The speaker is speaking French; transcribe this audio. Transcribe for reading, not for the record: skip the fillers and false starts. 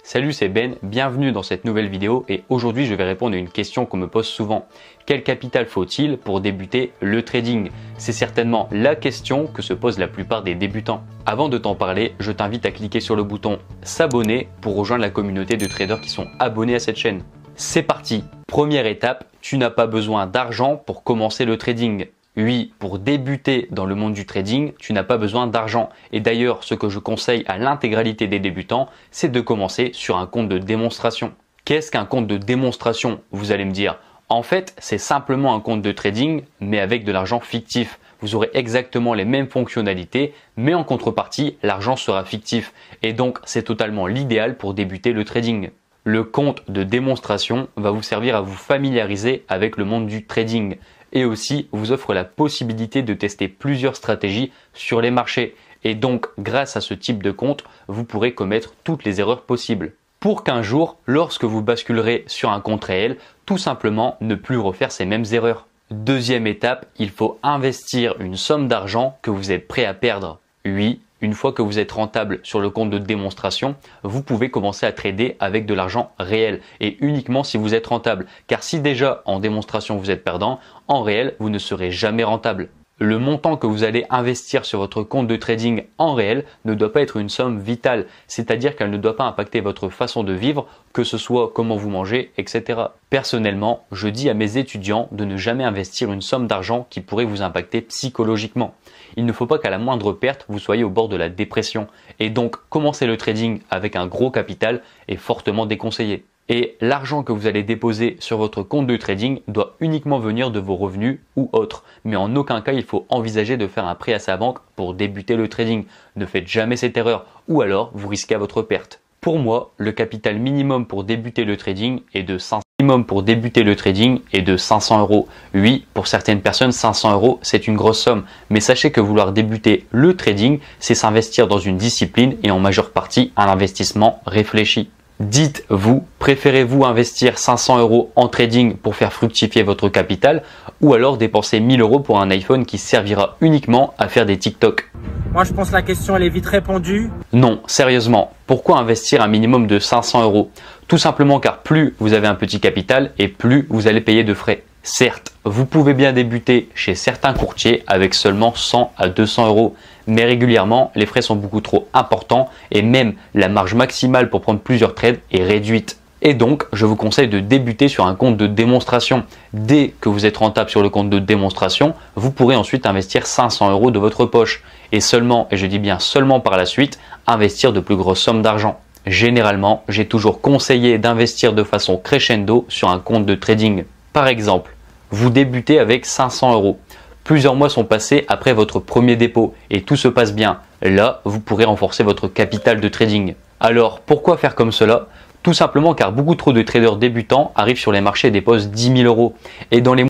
Salut, c'est Ben, bienvenue dans cette nouvelle vidéo et aujourd'hui je vais répondre à une question qu'on me pose souvent. Quel capital faut-il pour débuter le trading? C'est certainement la question que se posent la plupart des débutants. Avant de t'en parler, je t'invite à cliquer sur le bouton s'abonner pour rejoindre la communauté de traders qui sont abonnés à cette chaîne. C'est parti! Première étape, tu n'as pas besoin d'argent pour commencer le trading. Oui, pour débuter dans le monde du trading, tu n'as pas besoin d'argent. Et d'ailleurs, ce que je conseille à l'intégralité des débutants, c'est de commencer sur un compte de démonstration. Qu'est-ce qu'un compte de démonstration? Vous allez me dire. En fait, c'est simplement un compte de trading, mais avec de l'argent fictif. Vous aurez exactement les mêmes fonctionnalités, mais en contrepartie, l'argent sera fictif. Et donc, c'est totalement l'idéal pour débuter le trading. Le compte de démonstration va vous servir à vous familiariser avec le monde du trading et aussi vous offre la possibilité de tester plusieurs stratégies sur les marchés. Et donc, grâce à ce type de compte, vous pourrez commettre toutes les erreurs possibles. Pour qu'un jour, lorsque vous basculerez sur un compte réel, tout simplement ne plus refaire ces mêmes erreurs. Deuxième étape, il faut investir une somme d'argent que vous êtes prêt à perdre. Oui, une fois que vous êtes rentable sur le compte de démonstration, vous pouvez commencer à trader avec de l'argent réel et uniquement si vous êtes rentable. Car si déjà en démonstration vous êtes perdant, en réel vous ne serez jamais rentable. Le montant que vous allez investir sur votre compte de trading en réel ne doit pas être une somme vitale, c'est-à-dire qu'elle ne doit pas impacter votre façon de vivre, que ce soit comment vous mangez, etc. Personnellement, je dis à mes étudiants de ne jamais investir une somme d'argent qui pourrait vous impacter psychologiquement. Il ne faut pas qu'à la moindre perte, vous soyez au bord de la dépression. Et donc, commencer le trading avec un gros capital est fortement déconseillé. Et l'argent que vous allez déposer sur votre compte de trading doit uniquement venir de vos revenus ou autres. Mais en aucun cas, il faut envisager de faire un prêt à sa banque pour débuter le trading. Ne faites jamais cette erreur ou alors vous risquez à votre perte. Pour moi, le capital minimum pour débuter le trading est de 500 €. Oui, pour certaines personnes, 500 €, c'est une grosse somme. Mais sachez que vouloir débuter le trading, c'est s'investir dans une discipline et en majeure partie un investissement réfléchi. Dites-vous, préférez-vous investir 500 € en trading pour faire fructifier votre capital ou alors dépenser 1000 € pour un iPhone qui servira uniquement à faire des TikTok? Moi, je pense que la question, elle est vite répondue. Non, sérieusement, pourquoi investir un minimum de 500 €? Tout simplement car plus vous avez un petit capital et plus vous allez payer de frais. Certes, vous pouvez bien débuter chez certains courtiers avec seulement 100 à 200 €, mais régulièrement, les frais sont beaucoup trop importants et même la marge maximale pour prendre plusieurs trades est réduite. Et donc, je vous conseille de débuter sur un compte de démonstration. Dès que vous êtes rentable sur le compte de démonstration, vous pourrez ensuite investir 500 € de votre poche et seulement, et je dis bien seulement par la suite, investir de plus grosses sommes d'argent. Généralement, j'ai toujours conseillé d'investir de façon crescendo sur un compte de trading. Par exemple, vous débutez avec 500 €. Plusieurs mois sont passés après votre premier dépôt et tout se passe bien. Là, vous pourrez renforcer votre capital de trading. Alors, pourquoi faire comme cela? Tout simplement car beaucoup trop de traders débutants arrivent sur les marchés et déposent 10 000 € et dans les